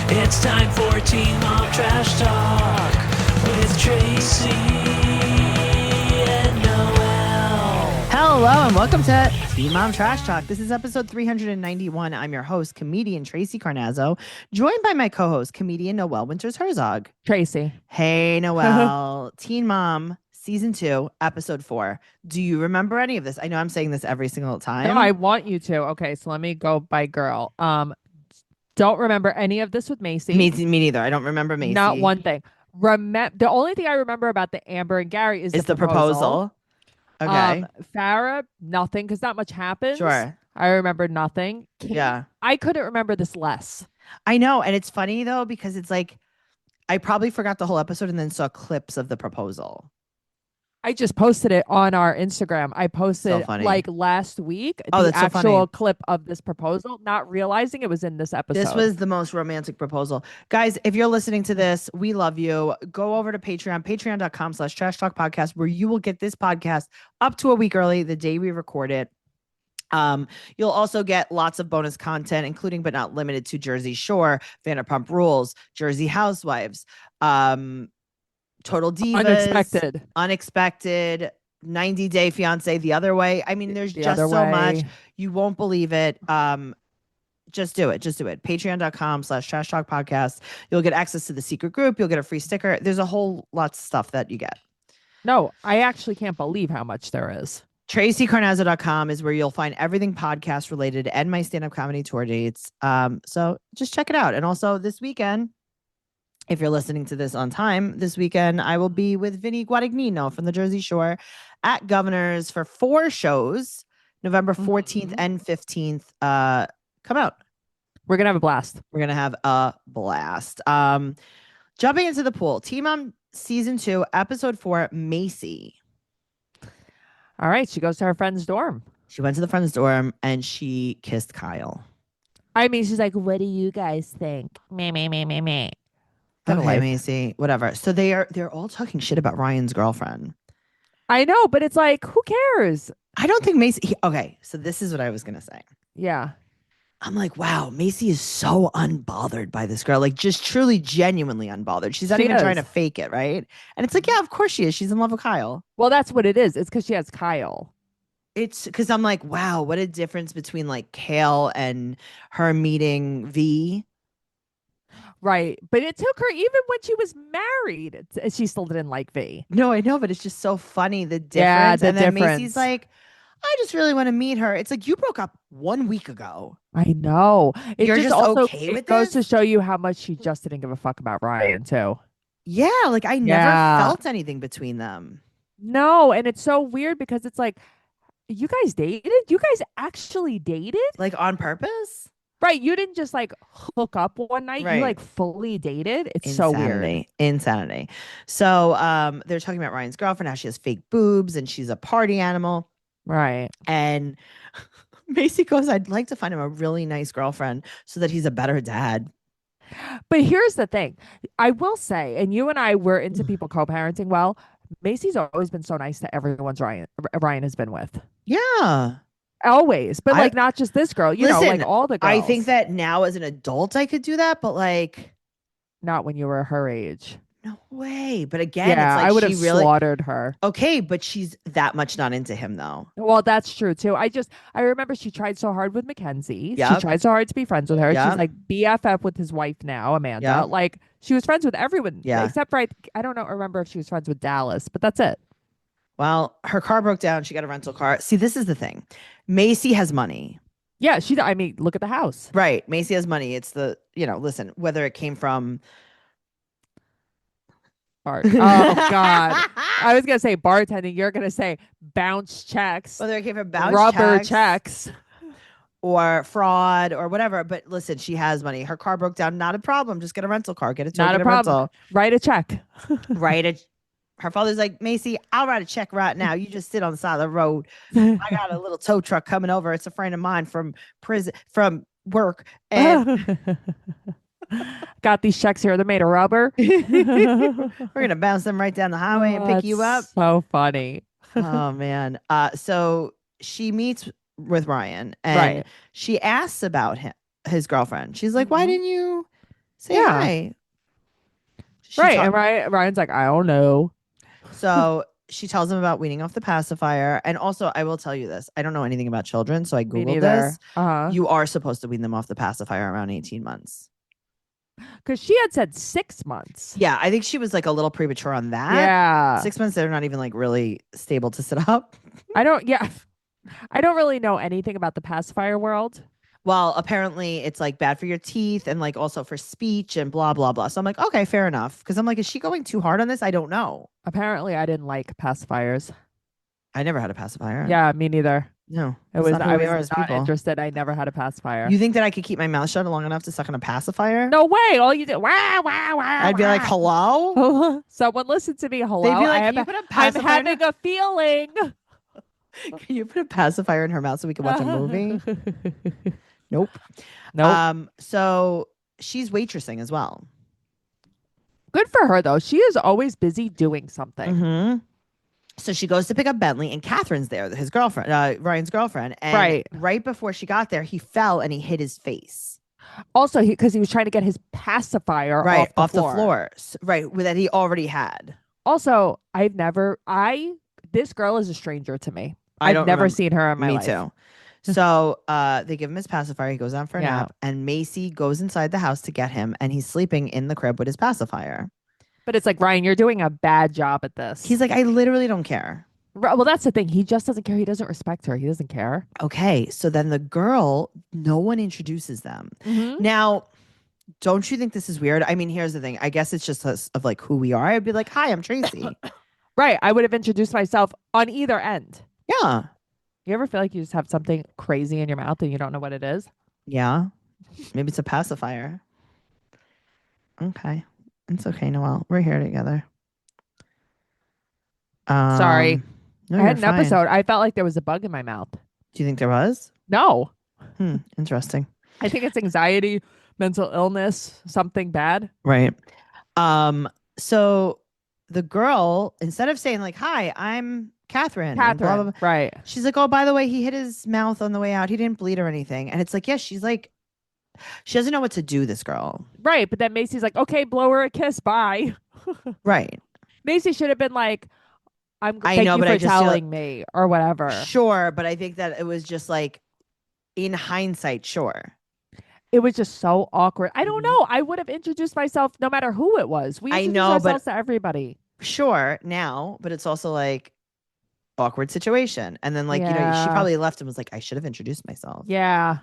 It's time for Teen Mom Trash Talk with Tracey and Noelle. Hello and welcome to Teen Mom Trash Talk. This is episode 391. I'm your host, comedian Tracey Carnazzo, joined by my co-host, comedian Noelle Winters Herzog. Tracey. Hey, Noelle. Teen Mom Season 2, Episode 4. Do you remember any of this? I know I'm saying this every single time. No, I want you to. Okay, so let me go by girl. Don't remember any of this with Macy. Me neither. I don't remember Macy. Not one thing. The only thing I remember about the Amber and Gary is the proposal. Okay. Farrah, nothing, because not much happens. Sure. I remember nothing. Yeah. I couldn't remember this less. I know. And it's funny, though, because it's like I probably forgot the whole episode and then saw clips of the proposal. I just posted it on our Instagram. I posted like last week the actual clip of this proposal, not realizing it was in this episode. This was the most romantic proposal. Guys, if you're listening to this, we love you. Go over to Patreon, patreon.com/trash talk podcast, where you will get this podcast up to a week early, the day we record it. You'll also get lots of bonus content, including but not limited to Jersey Shore, Vanderpump Rules, Jersey Housewives, Total Divas, Unexpected, 90 Day Fiance, The Other Way. I mean, there's just so much. You won't believe it. Just do it. Patreon.com/trash talk podcast. You'll get access to the secret group. You'll get a free sticker. There's a whole lot of stuff that you get. No, I actually can't believe how much there is. TraceyCarnazzo.com is where you'll find everything podcast related and my stand-up comedy tour dates. So just check it out. And also this weekend, if you're listening to this on time, this weekend, I will be with Vinny Guadagnino from the Jersey Shore at Governor's for 4 shows, November 14th and 15th. Come out. We're going to have a blast. Jumping into the pool. Teen Mom Season 2, Episode 4, Macy. All right. She goes to her friend's dorm. She went to the friend's dorm and she kissed Kyle. I mean, she's like, what do you guys think? Me. Okay, Macy, whatever. So they're all talking shit about Ryan's girlfriend. I know, but it's like, who cares? I don't think Macy. Okay, so this is what I was gonna say. Yeah, I'm like, wow, Macy is so unbothered by this girl, like just truly, genuinely unbothered. She's not even trying to fake it, right? And it's like, yeah, of course she is. She's in love with Kyle. Well, that's what it is. It's because she has Kyle. It's because I'm like, wow, what a difference between like Kale and her meeting V. Right. But it took her, even when she was married, she still didn't like V. No, I know, but it's just so funny, the difference. Yeah, and then Macy's like, I just really want to meet her. It's like, you broke up 1 week ago. I know. You're just also okay with it goes to show you how much she just didn't give a fuck about Ryan, too. Yeah, like I never felt anything between them. No, and it's so weird because it's like, you guys dated? You guys actually dated? Like on purpose? Right, you didn't just like hook up one night. Right. You like fully dated. It's so weird. Insanity. So they're talking about Ryan's girlfriend, how she has fake boobs and she's a party animal. Right. And Macy goes, I'd like to find him a really nice girlfriend so that he's a better dad. But here's the thing. I will say, and you and I were into people co-parenting well, Macy's always been so nice to everyone's Ryan has been with. Yeah. Always, but like not just this girl, you know, like all the girls. I think that now as an adult I could do that, but like not when you were her age. No way. But again, yeah, it's like I would have slaughtered her. Okay, but she's that much not into him though. Well, that's true too. I remember she tried so hard with Mackenzie. Yep. She tried so hard to be friends with her. Yep. She's like BFF with his wife now, Amanda. Yep. Like she was friends with everyone. Yeah. Except for I don't know. Remember if she was friends with Dallas, but that's it. Well, her car broke down. She got a rental car. See, this is the thing. Macy has money. Yeah, I mean, look at the house. Right. Macy has money. It's listen, whether it came from Bart. Oh God. I was gonna say bartending. You're gonna say bounce checks. Whether it came from bounce rubber checks. Or fraud or whatever. But listen, she has money. Her car broke down. Not a problem. Just get a rental car. Get a tow. Not a problem. Rental. Write a check. Her father's like, Macy, I'll write a check right now. You just sit on the side of the road. I got a little tow truck coming over. It's a friend of mine from from work. And got these checks here. They're made of rubber. We're going to bounce them right down the highway and pick you up. So funny. Oh, man. So she meets with Ryan and she asks about his girlfriend. She's like, why didn't you Say hi. Right. And Ryan's like, I don't know. So she tells him about weaning off the pacifier. And also, I will tell you this. I don't know anything about children, so I Googled this. You are supposed to wean them off the pacifier around 18 months. Because she had said 6 months. Yeah, I think she was like a little premature on that. Yeah. 6 months, they're not even like really stable to sit up. I don't really know anything about the pacifier world. Well, apparently it's like bad for your teeth and like also for speech and blah, blah, blah. So I'm like, okay, fair enough. Because I'm like, is she going too hard on this? I don't know. Apparently I didn't like pacifiers. I never had a pacifier. Yeah, me neither. No. I was not interested. I never had a pacifier. You think that I could keep my mouth shut long enough to suck on a pacifier? No way. All you did, wah, wah, wah. I'd be like, hello? Someone listen to me. Hello. They'd be like, I'm having a feeling. Can you put a pacifier in her mouth so we can watch a movie? Nope. So she's waitressing as well. Good for her, though. She is always busy doing something. Mm-hmm. So she goes to pick up Bentley, and Catherine's there, his girlfriend, Ryan's girlfriend. And right before she got there, he fell and he hit his face. Also, because he was trying to get his pacifier off the floor. Right, that he already had. Also, this girl is a stranger to me. I've never seen her in my life. Me too. So they give him his pacifier. He goes out for a nap, and Macy goes inside the house to get him, and he's sleeping in the crib with his pacifier. But it's like, Ryan, you're doing a bad job at this. He's like, I literally don't care. Well, that's the thing. He just doesn't care. He doesn't respect her. He doesn't care. Okay. So then the girl, no one introduces them. Mm-hmm. Now, don't you think this is weird? I mean, here's the thing. I guess it's just of like who we are. I'd be like, hi, I'm Tracey. Right. I would have introduced myself on either end. Yeah. You ever feel like you just have something crazy in your mouth and you don't know what it is? Yeah. Maybe it's a pacifier. Okay. It's okay, Noelle. We're here together. Sorry. No, I had an episode. I felt like there was a bug in my mouth. Do you think there was? No. Interesting. I think it's anxiety, mental illness, something bad. Right. So the girl, instead of saying like, hi, I'm Catherine. Blah, blah, blah, right. She's like, oh, by the way, he hit his mouth on the way out. He didn't bleed or anything. And it's like, yeah, she's like, she doesn't know what to do, this girl. Right. But then Macy's like, okay, blow her a kiss. Bye. Right. Macy should have been like, thank you for telling me or whatever. Sure. But I think that it was just like, in hindsight, sure. It was just so awkward. I don't know. I would have introduced myself no matter who it was. We introduce ourselves to everybody. Sure, now, but it's also like awkward situation. And then like, you know, she probably left and was like, I should have introduced myself. Yeah.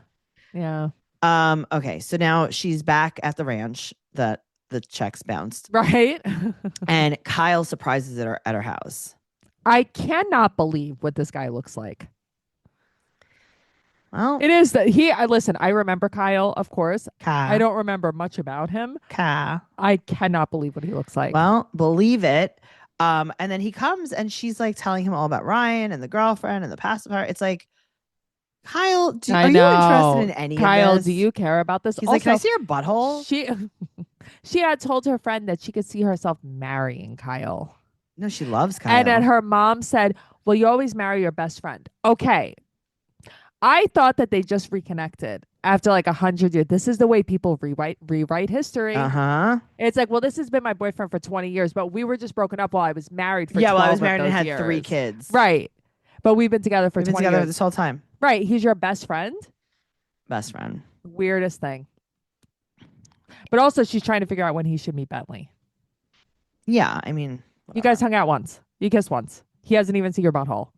Yeah. Okay, so now she's back at the ranch that the checks bounced. Right. And Kyle surprises her at her house. I cannot believe what this guy looks like. Well, it is that listen, I remember Kyle, of course. Kyle. I don't remember much about him. Kyle. I cannot believe what he looks like. Well, believe it. And then he comes and she's like telling him all about Ryan and the girlfriend and the pacifier. It's like, Kyle, are you interested in any Kyle, of this? do you care about this? He's also, like, can I see your butthole? She had told her friend that she could see herself marrying Kyle. No, she loves Kyle. And then her mom said, well, you always marry your best friend. Okay. I thought that they just reconnected after like 100 years. This is the way people rewrite history. Uh-huh. It's like, well, this has been my boyfriend for 20 years, but we were just broken up while I was married for 12 Yeah, well, I was married and had years. 3 kids. Right. But we've been together for 20 years. This whole time. Right. He's your best friend? Best friend. Weirdest thing. But also, she's trying to figure out when he should meet Bentley. Yeah, I mean. Whatever. You guys hung out once. You kissed once. He hasn't even seen your butthole.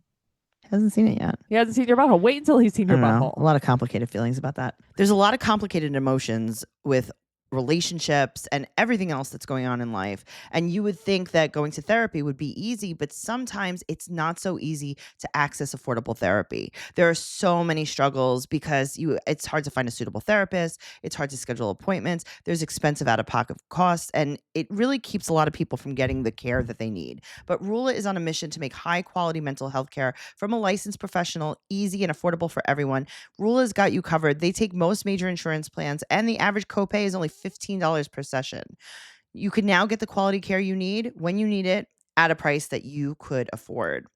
Hasn't seen it yet. He hasn't seen your butthole. Wait until he's seen your butthole. A lot of complicated feelings about that. There's a lot of complicated emotions with relationships and everything else that's going on in life. And you would think that going to therapy would be easy, but sometimes it's not so easy to access affordable therapy. There are so many struggles because it's hard to find a suitable therapist. It's hard to schedule appointments. There's expensive out-of-pocket costs, and it really keeps a lot of people from getting the care that they need. But Rula is on a mission to make high-quality mental health care from a licensed professional easy and affordable for everyone. Rula's got you covered. They take most major insurance plans, and the average copay is only $15 per session. You can now get the quality care you need when you need it at a price that you could afford.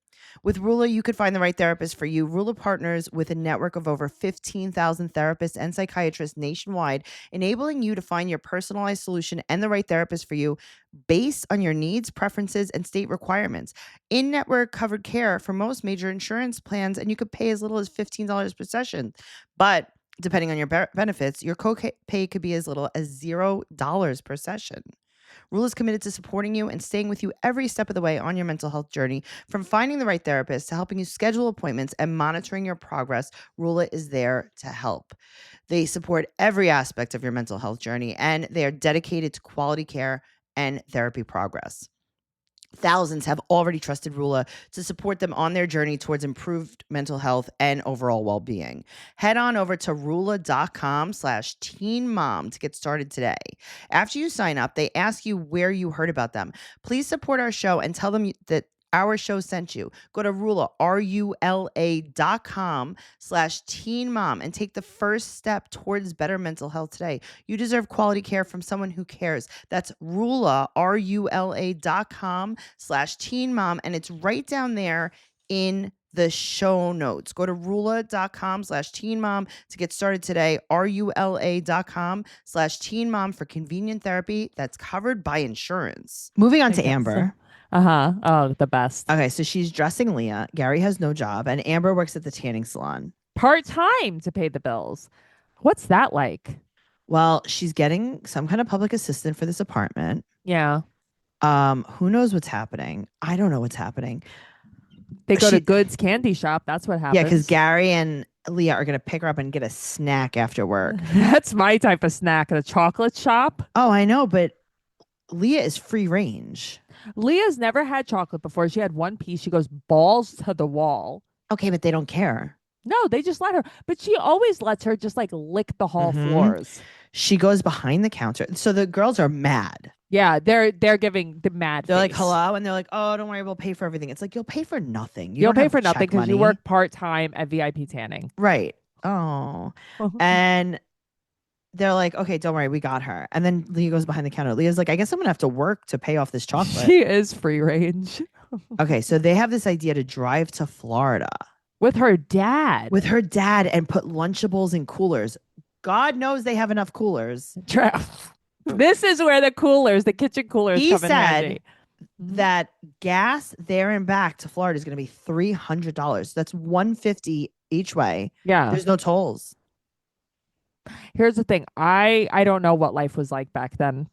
With Rula, you could find the right therapist for you. Rula partners with a network of over 15,000 therapists and psychiatrists nationwide, enabling you to find your personalized solution and the right therapist for you based on your needs, preferences, and state requirements. In-network covered care for most major insurance plans, and you could pay as little as $15 per session. But depending on your benefits, your copay could be as little as $0 per session. Rula is committed to supporting you and staying with you every step of the way on your mental health journey. From finding the right therapist to helping you schedule appointments and monitoring your progress, Rula is there to help. They support every aspect of your mental health journey, and they are dedicated to quality care and therapy progress. Thousands have already trusted Rula to support them on their journey towards improved mental health and overall well-being. Head on over to rula.com/teenmom to get started today. After you sign up, they ask you where you heard about them. Please support our show and tell them that our show sent you. Go to Rula, RULA.com/teenmom and take the first step towards better mental health today. You deserve quality care from someone who cares. That's Rula, RULA.com/teenmom, and it's right down there in the show notes. Go to rula.com/teenmom to get started today. RULA.com/teenmom for convenient therapy that's covered by insurance. Moving on to Amber. Oh, the best. Okay, so she's dressing Leah. Gary has no job, and Amber works at the tanning salon. Part-time to pay the bills. What's that like? Well, she's getting some kind of public assistant for this apartment. Yeah. Who knows what's happening? I don't know what's happening. They go to Good's candy shop. That's what happens. Yeah, because Gary and Leah are going to pick her up and get a snack after work. That's my type of snack, a chocolate shop. Oh, I know, but Leah is free range. Leah's never had chocolate before. She had one piece. She goes balls to the wall. Okay, but they don't care. No, they just let her. But she always lets her just like lick the hall floors. She goes behind the counter. So the girls are mad. Yeah, they're giving the mad They're face. like, hello? And they're like, oh, don't worry, we'll pay for everything. It's like, you'll pay for nothing. You'll pay for nothing because you work part-time at VIP tanning. Right. Oh. And they're like, okay, don't worry, we got her. And then Leah goes behind the counter. Leah's like, I guess I'm gonna have to work to pay off this chocolate. She is free range. Okay, so they have this idea to drive to Florida with her dad. And put Lunchables in coolers. God knows they have enough coolers. This is where the kitchen coolers come in handy. That gas there and back to Florida is going to be $300. That's $150 each way. Yeah, there's no tolls. Here's the thing. I don't know what life was like back then.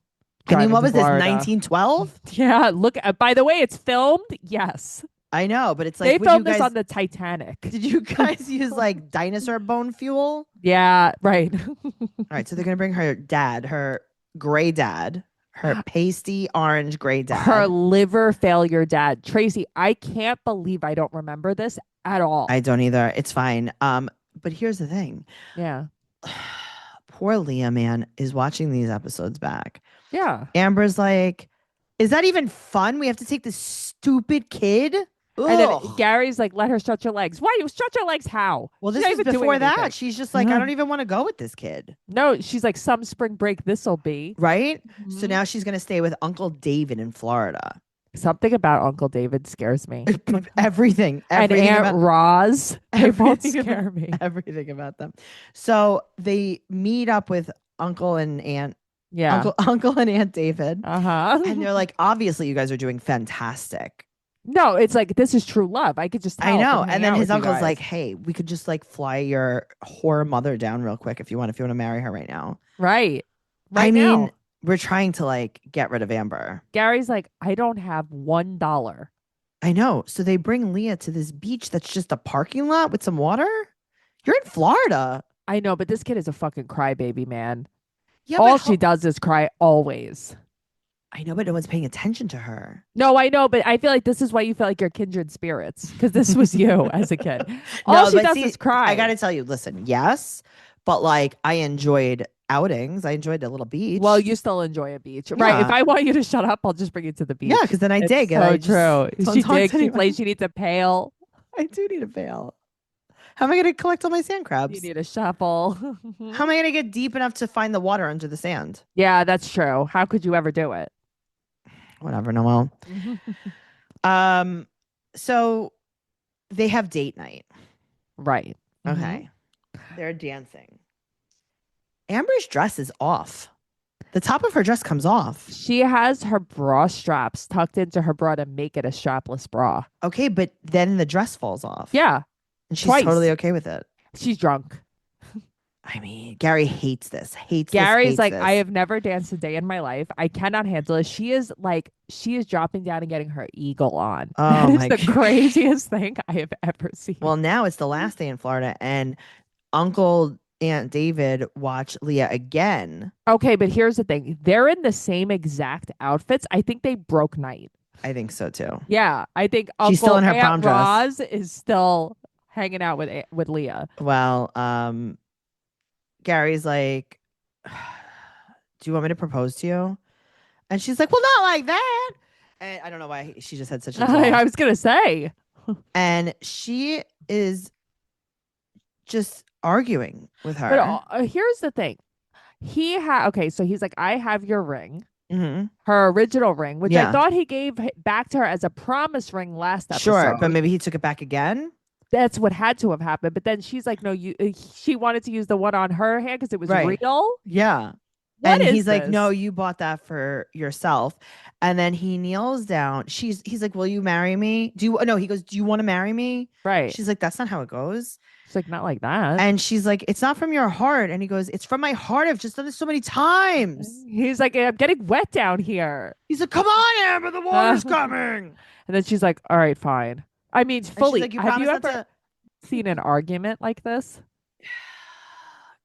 I mean, what was this, 1912? Yeah, look, by the way, it's filmed. Yes. I know, but it's like they filmed this on the Titanic. Did you guys use like dinosaur bone fuel? Yeah, right. All right, so they're going to bring her dad, her gray dad, her pasty orange gray dad. Her liver failure dad. Tracey, I can't believe I don't remember this at all. I don't either. It's fine. But here's the thing. Yeah. Poor Leah, man, is watching these episodes back. Yeah. Amber's like, is that even fun? We have to take this stupid kid? Ugh. And then Gary's like, let her stretch her legs. Why? You stretch her legs how? Well, this is before that. She's just like, I don't even want to go with this kid. No, she's like, some spring break this'll be. Right? So now she's going to stay with Uncle David in Florida. Something about Uncle David scares me. Everything and Aunt Roz. They both scare me. Everything about them. So they meet up with Uncle and Aunt. Yeah. Uncle and Aunt David. And they're like, obviously, you guys are doing fantastic. No, it's like, this is true love. I could just tell. I know. And then his uncle's like, hey, we could just like fly your whore mother down real quick if you want to marry her right now. Right. I mean, we're trying to like get rid of Amber. Gary's like, I don't have $1. I know. So they bring Leah to this beach that's just a parking lot with some water. You're in Florida. I know, but this kid is a fucking crybaby, man. Yeah, all she does is cry always. I know, but no one's paying attention to her. No, I know, but I feel like this is why you feel like you're kindred spirits, because this was you as a kid. All she does is cry. I got to tell you, listen, yes, but like I enjoyed outings. I enjoyed a little beach. Well, you still enjoy a beach, right? If I want you to shut up, I'll just bring you to the beach. Yeah, because then I dig. It's so true. She digs. She plays. She needs a pail. I do need a pail. How am I going to collect all my sand crabs? You need a shovel. How am I going to get deep enough to find the water under the sand? Yeah, that's true. How could you ever do it? Whatever, Noelle. So they have date night. Right. Okay. They're dancing. Amber's dress is off. The top of her dress comes off. She has her bra straps tucked into her bra to make it a strapless bra. Okay, but then the dress falls off. Yeah. And she's totally okay with it. She's drunk. I mean, Gary hates this. Gary's like, this. I have never danced a day in my life. I cannot handle it. She is dropping down and getting her eagle on. Oh, that is the craziest thing I have ever seen. Well, now it's the last day in Florida, and Aunt David watch Leah again. Okay, but here's the thing. They're in the same exact outfits. I think they broke night. I think so too. Yeah, I think she's still in her prom dress. Roz is still hanging out with Leah. Well, Gary's like, do you want me to propose to you? And she's like, well, not like that. And I don't know why she just had such a I was going to say. And she is just arguing with her. But here's the thing. So he's like, I have your ring. Mm-hmm. Her original ring, which I thought he gave back to her as a promise ring last episode. Sure, but maybe he took it back again. That's what had to have happened. But then she's like, no, she wanted to use the one on her hand because it was real. Yeah. And he's like, no, you bought that for yourself. And then he kneels down. He's like, will you marry me? He goes, do you want to marry me? Right. She's like, that's not how it goes. She's like, not like that. And she's like, it's not from your heart. And he goes, it's from my heart. I've just done this so many times. He's like, I'm getting wet down here. He's like, come on, Amber, the water's coming. And then she's like, all right, fine. I mean, fully. Like, have you ever seen an argument like this?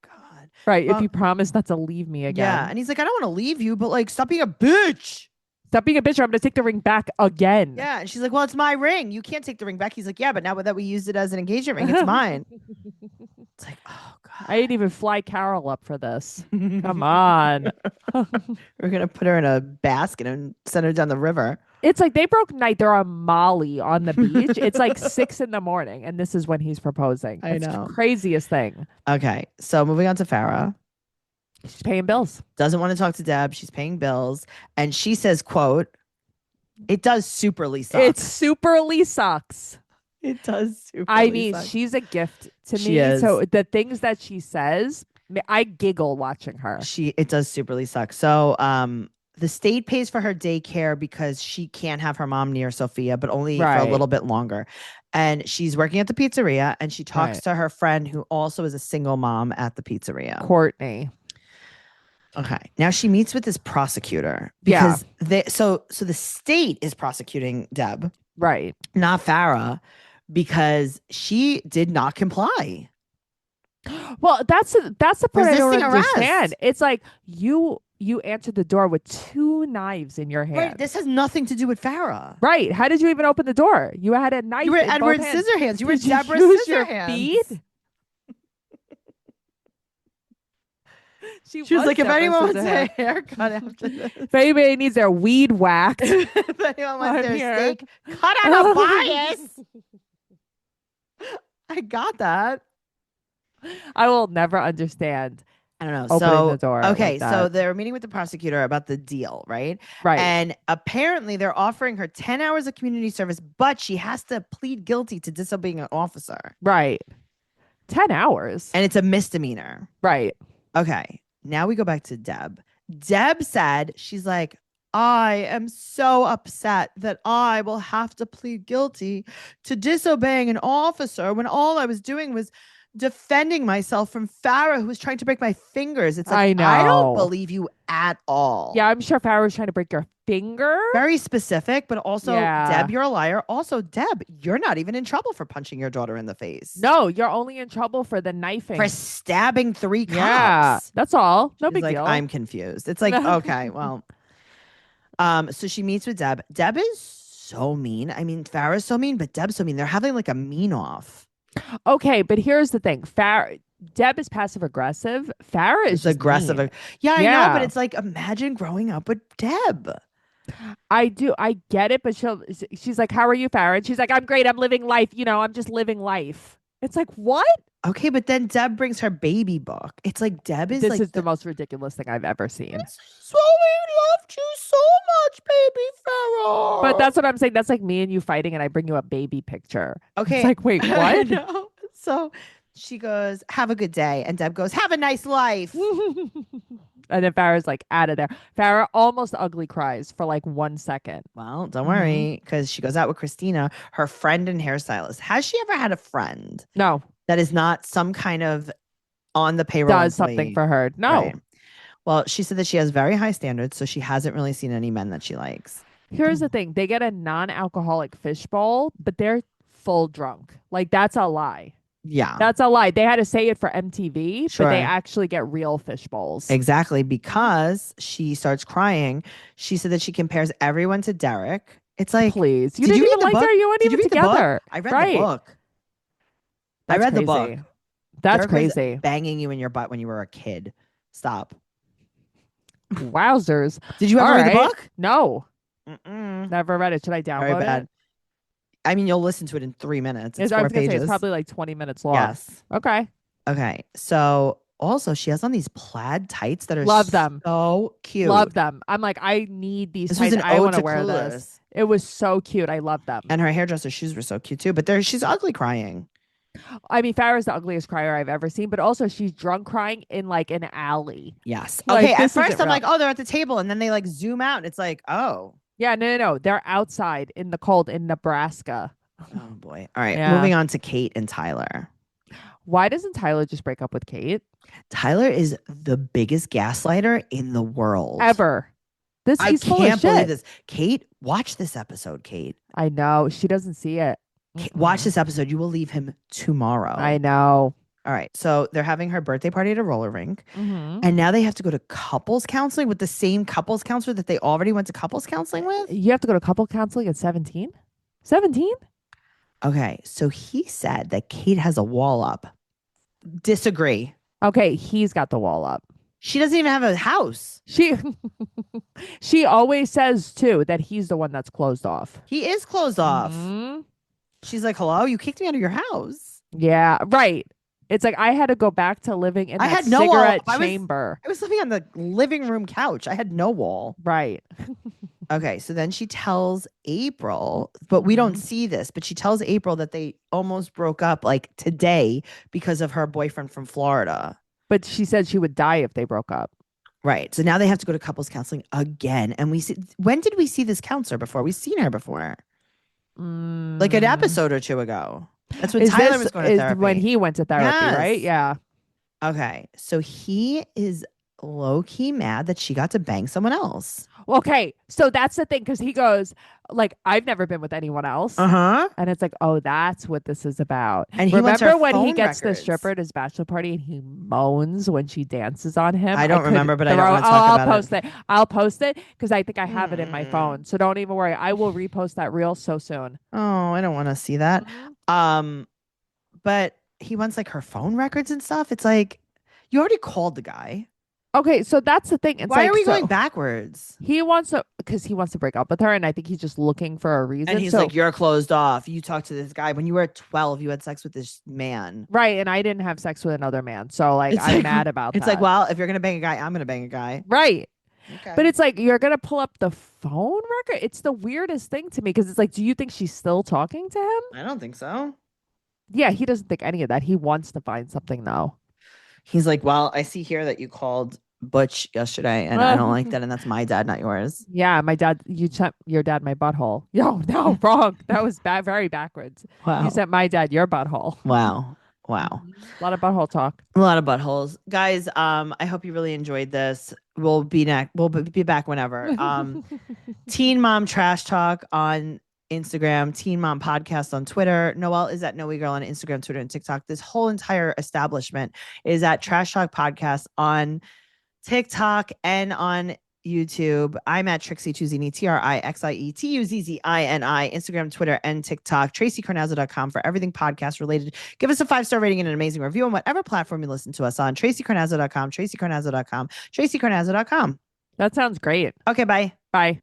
God. Right. If you promise not to leave me again. Yeah. And he's like, I don't want to leave you, but like, stop being a bitch. Stop being a bitch or I'm going to take the ring back again. Yeah. And she's like, well, it's my ring. You can't take the ring back. He's like, yeah, but now that we used it as an engagement ring, it's mine. It's like, oh, God. I didn't even fly Carol up for this. Come on. We're going to put her in a basket and send her down the river. It's like they broke night. They're on Molly on the beach. It's like 6 a.m. and this is when he's proposing. I know. The craziest thing. Okay. So moving on to Farrah. She's paying bills. Doesn't want to talk to Deb. She's paying bills. And she says, quote, it does superly suck. It superly sucks. It does superly I mean, suck. she's a gift to she me. Is. So the things that she says, I giggle watching her. It does superly suck. So the state pays for her daycare because she can't have her mom near Sophia, but only for a little bit longer. And she's working at the pizzeria and she talks to her friend who also is a single mom at the pizzeria. Courtney. Okay. Now she meets with this prosecutor because so the state is prosecuting Deb. Right. Not Farrah, because she did not comply. Well, that's the part I don't understand. Arrest. It's like you answered the door with 2 knives in your hand. Right. This has nothing to do with Farrah. Right. How did you even open the door? You had a knife. You were in Edward both hands. Scissorhands. You were Did Deborah you use Scissorhands. Your feet? She was like, if anyone wants a haircut after this. If anybody needs their weed whacked. If anyone wants their steak cut on a bias. I got that. I will never understand. I don't know. Opening the door. Okay, like so they're meeting with the prosecutor about the deal, right? Right. And apparently they're offering her 10 hours of community service, but she has to plead guilty to disobeying an officer. Right. 10 hours. And it's a misdemeanor. Right. Okay. Now we go back to Deb. Deb said, she's like, I am so upset that I will have to plead guilty to disobeying an officer when all I was doing was defending myself from Farrah, who was trying to break my fingers. It's like, I don't believe you at all. Yeah, I'm sure Farrah was trying to break your finger. Very specific, but also, Deb, you're a liar. Also, Deb, you're not even in trouble for punching your daughter in the face. No, you're only in trouble for the knifing. For stabbing 3 cops. Yeah, that's all. No big deal. I'm confused. It's like, okay, well. So she meets with Deb. Deb is so mean. I mean, Farrah's so mean, but Deb's so mean. They're having like a mean off. Okay, but here's the thing. Deb is passive aggressive. Farrah is aggressive. Yeah, I know, but it's like, imagine growing up with Deb. I get it, but she's like, how are you, Farrah? And she's like, I'm great. I'm living life. I'm just living life. It's like, what? Okay, but then Deb brings her baby book. It's like Deb is This is the most ridiculous thing I've ever seen. So we love you so much, baby Farrah. But that's what I'm saying. That's like me and you fighting, and I bring you a baby picture. Okay. It's like, wait, I what? know. So she goes, have a good day. And Deb goes, have a nice life. And then Farrah's like out of there. Farrah almost ugly cries for like 1 second. Well, don't worry, because she goes out with Christina, her friend and hairstylist. Has she ever had a friend? No. That is not some kind of on the payroll does something for her. No. Right. Well, she said that she has very high standards, so she hasn't really seen any men that she likes. Here's the thing. They get a non-alcoholic fishbowl, but they're full drunk. Like, that's a lie. Yeah. That's a lie. They had to say it for MTV, Sure. but they actually get real fish bowls. Exactly, because she starts crying. She said that she compares everyone to Derek. It's like, please. You didn't even like her. You weren't even together. I read the book. I read the book. That's Derek was crazy. banging you in your butt when you were a kid. Stop. Wowzers. Did you ever read the book? No. Mm-mm. Never read it. Should I download Very bad. it? I mean, you'll listen to it in 3 minutes. It's 4 I was gonna pages. say it's probably like 20 minutes long. Yes. Okay. Okay. So also she has on these plaid tights that are Love them. So cute. Love them. I'm like, I need these This tights. was an I ode want to to wear Clueless. this. It was so cute. I love them. And her hairdresser shoes were so cute too. But she's ugly crying. I mean, Farrah's the ugliest crier I've ever seen, but also she's drunk crying in like an alley. Yes. Like, okay. At this first isn't I'm real. like, oh, they're at the table, and then they like zoom out. And it's like, oh. Yeah, no. They're outside in the cold in Nebraska. Oh boy. All right. Yeah. Moving on to Kate and Tyler. Why doesn't Tyler just break up with Kate? Tyler is the biggest gaslighter in the world. Ever. I He's full of can't believe shit. this. Kate, watch this episode, Kate. I know. She doesn't see it. Watch this episode. You will leave him tomorrow. I know. All right. So they're having her birthday party at a roller rink. Mm-hmm. And now they have to go to couples counseling with the same couples counselor that they already went to couples counseling with. You have to go to couple counseling at 17? 17? Okay. So he said that Kate has a wall up. Disagree. Okay. He's got the wall up. She doesn't even have a house. She always says, too, that he's the one that's closed off. He is closed off. Mm-hmm. She's like, hello, you kicked me out of your house. Yeah, right. It's like I had to go back to living in that cigarette chamber. I was living on the living room couch. I had no wall. Right. Okay, so then she tells April, but we don't see this, but she tells April that they almost broke up like today because of her boyfriend from Florida. But she said she would die if they broke up. Right. So now they have to go to couples counseling again. And we see, when did we see this counselor before? We've seen her before. Like an episode or two ago. That's when Tyler was going to therapy. When he went to therapy, Yes. right? Yeah. Okay. So he is low-key mad that she got to bang someone else. Okay. So that's the thing, because he goes, like, I've never been with anyone else. Uh-huh. And it's like, oh, that's what this is about. And he remember when he phone gets records. the stripper at his bachelor party and he moans when she dances on him? I don't remember, but I don't want to talk about I'll post it. I'll post it because I think I have it in my phone. So don't even worry. I will repost that reel so soon. Oh, I don't want to see that. But he wants like her phone records and stuff. It's like, you already called the guy. Okay, so that's the thing. It's Why like, are we going backwards? He wants to, because he wants to break up with her, and I think he's just looking for a reason. And he's like, you're closed off. You talked to this guy when you were 12. You had sex with this man, right? And I didn't have sex with another man, so like I'm mad about that. It's like, well, if you're gonna bang a guy, I'm gonna bang a guy, right? Okay. But it's like you're gonna pull up the phone record. It's the weirdest thing to me because it's like, do you think she's still talking to him? I don't think so. Yeah, he doesn't think any of that. He wants to find something though. He's like, well, I see here that you called Butch yesterday, and I don't like that, and that's my dad, not yours. Yeah, my dad. You sent your dad my butthole. No, wrong. That was very backwards. Wow. You sent my dad your butthole. Wow. A lot of butthole talk. A lot of buttholes, guys. I hope you really enjoyed this. We'll be next. We'll be back whenever. Teen Mom Trash Talk on Instagram, Teen Mom Podcast on Twitter. Noelle is at Noe Girl on Instagram, Twitter, and TikTok. This whole entire establishment is at Trash Talk Podcast on TikTok and on YouTube. I'm at Trixie Tuzini, TrixieTuzini, Instagram, Twitter, and TikTok. TraceyCarnazzo.com for everything podcast related. Give us a 5-star rating and an amazing review on whatever platform you listen to us on. TraceyCarnazzo.com, TraceyCarnazzo.com, TraceyCarnazzo.com. That sounds great. Okay, bye. Bye.